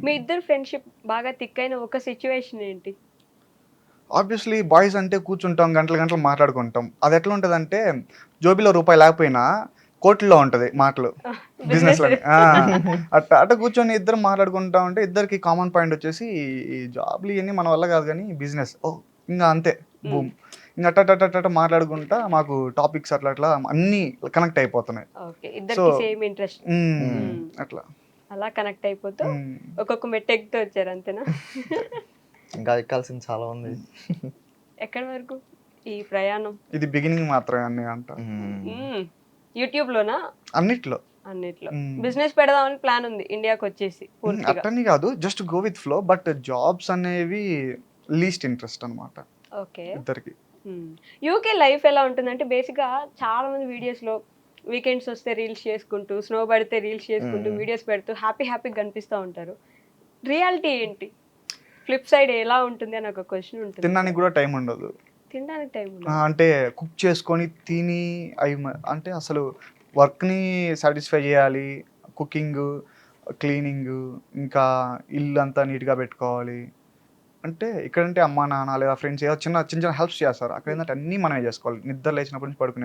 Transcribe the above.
మీ ఇద్దరు ఫ్రెండ్‌షిప్ బాగా థిక్ అయిన ఒక సిట్యుయేషన్ ఏంటి? ఆబ్వియస్లీ బాయ్స్ అంటే కూర్చుంటాం, గంటలు గంటలు మాట్లాడుకుంటాం. అది ఎట్లా ఉంటదంటే, జోబీలో రూపాయి లేకపోయినా కోట్లలో ఉంటది మాటలు. బిజినెస్. బిజినెస్‌లని. ఆ! అట్ట కూర్చొని ఇద్దరం మాట్లాడుకుంటా ఉంటే, ఇద్దరికి కామన్ పాయింట్ వచ్చేసి, ఈ జాబ్‌లు ఇయన్నీ మన వల్ల కాదు గానీ, బిజినెస్. ఓహ్! ఇంగ అంతే. హ్మ్. బూమ్. ఇంగ అట్టట్టట్టట్ట మాట్లాడుకుంటా మాకు టాపిక్స్ అట్లా అట్లా అన్నీ కనెక్ట్ అయిపోతున్నాయి. ఓకే. సో ఇద్దరికి సేమ్ ఇంట్రెస్ట్. హ్మ్. హ్మ్. అట్లా. అలా కనెక్ట్ అయిపోతూ హ్మ్. ఒక్కొక్క మెట్టు ఎక్కుతూ వచ్చారు అంతేనా? అంతే. ఇంకా ఎక్కాల్సింది చాలా ఉంది. ఎక్కడి వరకు ఈ ప్రయాణం? ఇది బిగినింగ్ మాత్రమే అన్నీ అంట. హ్మ్. యూట్యూబ్‌లోనా? అన్నిట్లో. అన్నిట్లో. హ్మ్. బిజినెస్ పెడదామని ప్లాన్ ఉంది ఇండియాకొచ్చేసి పూర్తిగా. అట్టని కాదు. Just go with flow. But jobs అనేవి లీస్ట్ ఇంట్రెస్ట్ అనమాట ఓకే. ఇద్దరికి. హ్మ్. యూకే లైఫ్ ఎలా ఉంటుందంటే బేసిక్‌గా చాలా మంది వీడియోస్‌లో వీకెండ్స్ వస్తే రీల్స్ చేసుకుంటూ, స్నో పడితే రీల్స్ చేసుకుంటూ, వీడియోస్ పెడుతూ హ్యాపీగా కనిపిస్తా ఉంటారు. రియాలిటీ ఏంటి? ఫ్లిప్ సైడ్ ఎలా ఉంటుంది అని ఒక క్వెషన్ ఉంటుంది కదా! తినడానికి కూడా టైం ఉండదు. తినడానికి టైం ఉండదా? అంటే కుక్ చేసుకొని తిని అంటే అసలు వర్క్‌ని సాటిస్ఫై చేయాలి. కుకింగు, క్లీనింగు, ఇంకా ఇల్లంతా నీట్‌గా పెట్టుకోవాలి. అంటే ఇక్కడంటే అమ్మా, నాన్న లేదా ఫ్రెండ్స్ ఏదో చిన్న చిన్న హెల్ప్స్ చేస్తారు. హ్మ్. అక్కడేందంటే అన్నీ మనమే చేసుకోవాలి. నిద్ర లేచినప్పటి నుంచి పడుకునే